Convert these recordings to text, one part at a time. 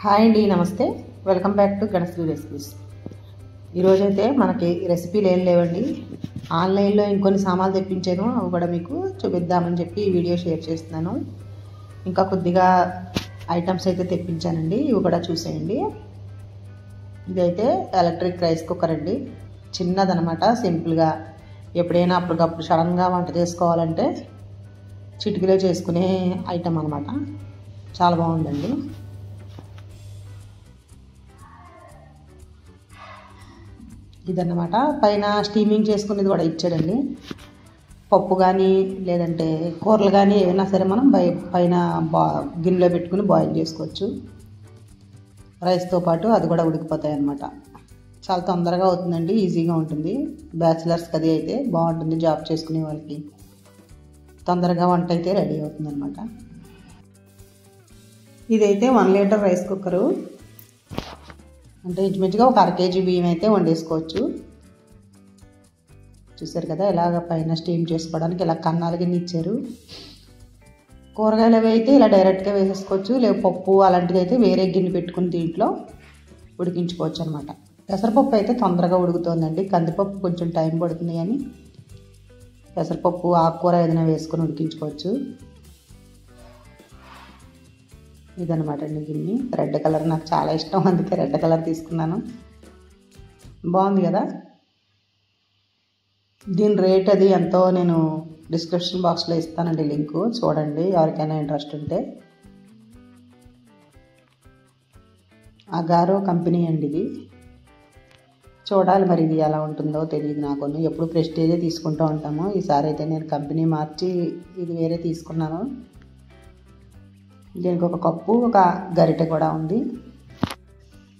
Hi అండి, నమస్తే. Welcome back to Ganasri recipes. ఈరోజైతే మనకి రెసిపీలు ఏం లేవండి. ఆన్లైన్లో ఇంకొన్ని సామాన్లు తెప్పించాను, అవి కూడా మీకు చూపిద్దామని చెప్పి ఈ వీడియో షేర్ చేస్తున్నాను. ఇంకా కొద్దిగా ఐటమ్స్ అయితే తెప్పించానండి, ఇవి కూడా చూసేయండి. ఇదైతే ఎలక్ట్రిక్ రైస్ కుక్కర్ అండి, చిన్నదనమాట. సింపుల్గా ఎప్పుడైనా అప్పటికప్పుడు సడన్గా వంట చేసుకోవాలంటే చిటికలో చేసుకునే ఐటమ్ అనమాట. చాలా బాగుందండి. ఇదన్నమాట. పైన స్టీమింగ్ చేసుకునేది కూడా ఇచ్చాడండి. పప్పు కానీ లేదంటే కూరలు కానీ ఏమైనా సరే మనం పైన గిన్నెలో పెట్టుకుని బాయిల్ చేసుకోవచ్చు. రైస్తో పాటు అది కూడా ఉడికిపోతాయి అన్నమాట. చాలా తొందరగా అవుతుందండి, ఈజీగా ఉంటుంది. బ్యాచిలర్స్కి అది అయితే బాగుంటుంది, జాబ్ చేసుకునే వాళ్ళకి తొందరగా వంట అయితే రెడీ అవుతుంది అనమాట. ఇదైతే 1 లీటర్ రైస్ కుక్కరు, అంటే ఇంచుమించుగా ఒక 1/2 kg బియ్యం అయితే వండేసుకోవచ్చు. చూసారు కదా, ఇలాగ పైన స్టీమ్ చేసుకోవడానికి ఇలా కన్నాలు గిన్నె ఇచ్చారు. కూరగాయలు అవి అయితే ఇలా డైరెక్ట్గా వేసేసుకోవచ్చు, లేదా పప్పు అలాంటిది అయితే వేరే గిన్నె పెట్టుకుని దీంట్లో ఉడికించుకోవచ్చు అనమాట. పెసరపప్పు అయితే తొందరగా ఉడుకుతుందండి, కందిపప్పు కొంచెం టైం పడుతుంది, కానీ పెసరపప్పు ఆకుకూర ఏదైనా వేసుకొని ఉడికించుకోవచ్చు. ఇదనమాట అండి గిన్నె. రెడ్ కలర్ నాకు చాలా ఇష్టం, అందుకే రెడ్ కలర్ తీసుకున్నాను. బాగుంది కదా. దీని రేట్ అది ఎంతో నేను డిస్క్రిప్షన్ బాక్స్లో ఇస్తానండి, లింకు చూడండి ఎవరికైనా ఇంట్రెస్ట్ ఉంటే. అగారో కంపెనీ అండి ఇది. చూడాలి మరి ఇది ఎలా ఉంటుందో తెలియదు నాకు. ఎప్పుడు ప్రెస్టీజే తీసుకుంటూ ఉంటాము, ఈసారి అయితే నేను కంపెనీ మార్చి ఇది వేరే తీసుకున్నాను. దీనికి ఒక కప్పు, ఒక గరిటె కూడా ఉంది.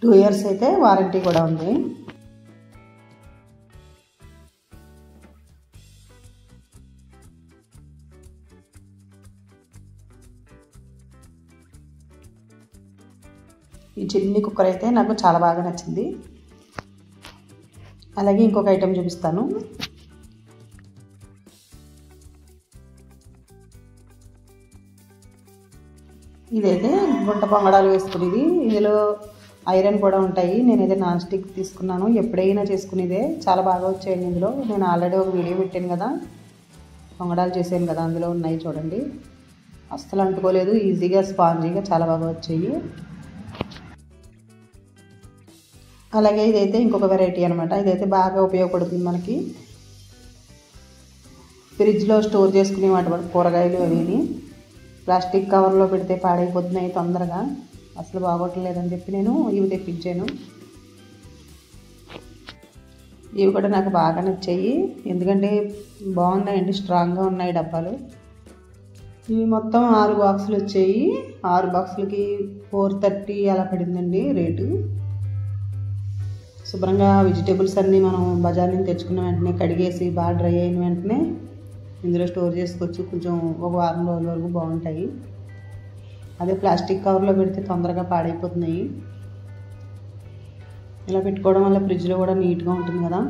2 years అయితే వారంటీ కూడా ఉంది. ఈ చిన్ని కుక్కర్ అయితే నాకు చాలా బాగా నచ్చింది. అలాగే ఇంకొక ఐటెం చూపిస్తాను. ఇదైతే గుంట పొంగడాలు వేసుకునేది. ఇందులో ఐరన్ కూడా ఉంటాయి. నేనైతే నాన్ స్టిక్ తీసుకున్నాను, ఎప్పుడైనా చేసుకునేదే. చాలా బాగా వచ్చాయండి ఇందులో. నేను ఆల్రెడీ ఒక వీడియో పెట్టాను కదా, పొంగడాలు చేశాను కదా, అందులో ఉన్నాయి చూడండి. అస్సలు అంటుకోలేదు, ఈజీగా స్పాంజీగా చాలా బాగా వచ్చాయి. అలాగే ఇదైతే ఇంకొక వెరైటీ అనమాట. ఇదైతే బాగా ఉపయోగపడుతుంది మనకి. ఫ్రిడ్జ్లో స్టోర్ చేసుకునే వాటి కూరగాయలు అవిని ప్లాస్టిక్ కవర్లో పెడితే పాడైపోతున్నాయి తొందరగా, అసలు బాగోట్లేదని చెప్పి నేను ఇవి తెప్పించాను. ఇవి కూడా నాకు బాగా నచ్చాయి, ఎందుకంటే బాగున్నాయండి, స్ట్రాంగ్గా ఉన్నాయి డబ్బాలు. ఇవి మొత్తం 6 బాక్సులు వచ్చాయి. 6 బాక్సులకి 430 అలా పడిందండి రేటు. శుభ్రంగా వెజిటేబుల్స్ అన్నీ మనం బజార్ నుంచి తెచ్చుకున్న వెంటనే కడిగేసి బాగా డ్రై అయిన వెంటనే ఇందులో స్టోర్ చేసుకోవచ్చు. కొంచెం ఒక వారం రోజుల వరకు బాగుంటాయి. అదే ప్లాస్టిక్ కవర్లో పెడితే తొందరగా పాడైపోతున్నాయి. ఇలా పెట్టుకోవడం వల్ల ఫ్రిడ్జ్లో కూడా నీట్గా ఉంటుంది కదా.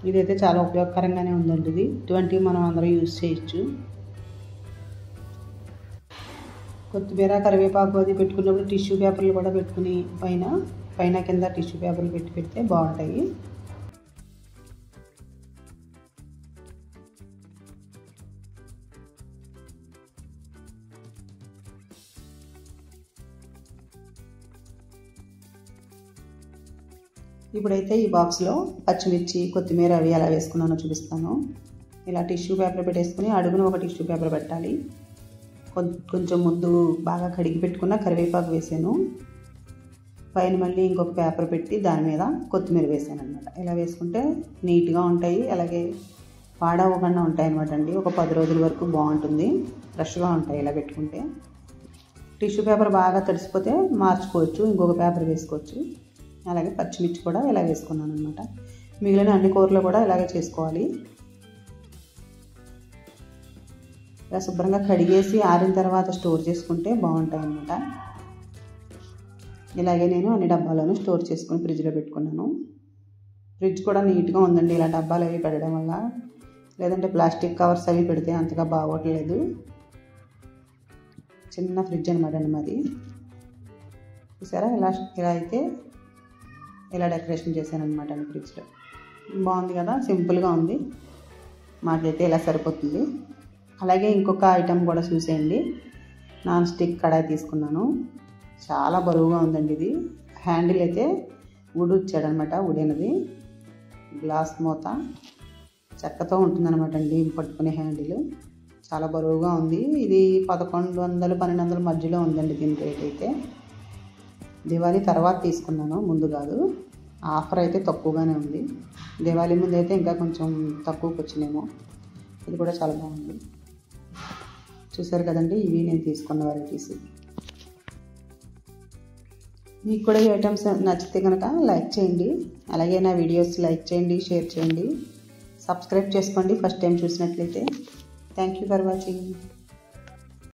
ఇదైతే చాలా ఉపయోగకరంగానే ఉందండి. ఇది ఇటువంటివి మనం అందరూ యూజ్ చేయొచ్చు. కొత్తిమీర, కరివేపాకు అది పెట్టుకున్నప్పుడు టిష్యూ పేపర్లు కూడా పెట్టుకుని పైన కింద టిష్యూ పేపర్లు పెడితే బాగుంటాయి. ఇప్పుడైతే ఈ బాక్స్లో పచ్చిమిర్చి, కొత్తిమీర అవి ఎలా వేసుకున్నానో చూపిస్తాను. ఇలా టిష్యూ పేపర్ పెట్టేసుకుని అడుగున ఒక టిష్యూ పేపర్ పెట్టాలి. కొంచెం ముందు బాగా కడిగి పెట్టుకున్న కరివేపాకు వేసాను. పైన మళ్ళీ ఇంకొక పేపర్ పెట్టి దాని మీద కొత్తిమీర వేసాను అనమాట. ఇలా వేసుకుంటే నీట్గా ఉంటాయి, అలాగే పాడవకుండా ఉంటాయి అనమాట అండి. ఒక 10 రోజుల వరకు బాగుంటుంది, ఫ్రెష్గా ఉంటాయి ఇలా పెట్టుకుంటే. టిష్యూ పేపర్ బాగా తడిసిపోతే మార్చుకోవచ్చు, ఇంకొక పేపర్ వేసుకోవచ్చు. అలాగే పచ్చిమిర్చి కూడా ఇలా వేసుకున్నాను అనమాట. మిగిలిన అన్ని కూరలు కూడా ఇలాగే చేసుకోవాలి. ఇలా శుభ్రంగా కడిగేసి ఆరిన తర్వాత స్టోర్ చేసుకుంటే బాగుంటాయి అన్నమాట. ఇలాగే నేను అన్ని డబ్బాలను స్టోర్ చేసుకుని ఫ్రిడ్జ్లో పెట్టుకున్నాను. ఫ్రిడ్జ్ కూడా నీట్గా ఉందండి ఇలా డబ్బాలు అవి పెట్టడం వల్ల. లేదంటే ప్లాస్టిక్ కవర్స్ అవి పెడితే అంతగా బాగోట్లేదు. చిన్న ఫ్రిడ్జ్ అనమాట అండి మాది. చూసారా ఇలా అయితే ఇలా డెకరేషన్ చేశాను అనమాట అండి ఫ్రిడ్జ్లో. బాగుంది కదా, సింపుల్గా ఉంది. మాకైతే ఇలా సరిపోతుంది. అలాగే ఇంకొక ఐటెం కూడా చూసేయండి. నాన్ స్టిక్ కడాయి తీసుకున్నాను. చాలా బరువుగా ఉందండి ఇది. హ్యాండిల్ అయితే వుడ్ ఇచ్చాడనమాట, వుడేనది. గ్లాస్ మూత చెక్కతో ఉంటుందన్నమాట అండి పట్టుకునే హ్యాండిల్. చాలా బరువుగా ఉంది. ఇది 1100-1200 మధ్యలో ఉందండి దీని రేట్ అయితే. దివాళీ తర్వాత తీసుకున్నాను, ముందు కాదు. ఆఫర్ అయితే తక్కువగానే ఉంది. దివాళీ ముందు అయితే ఇంకా కొంచెం తక్కువకి వచ్చినేమో. ఇది కూడా చాలా బాగుంది. చూసారు కదండి, ఇవి నేను తీసుకున్న వెరైటీస్. మీకు కూడా ఈ ఐటమ్స్ నచ్చితే కనుక లైక్ చేయండి. అలాగే నా వీడియోస్ లైక్ చేయండి, షేర్ చేయండి, సబ్స్క్రైబ్ చేసుకోండి ఫస్ట్ టైం చూసినట్లయితే. Thank you for watching.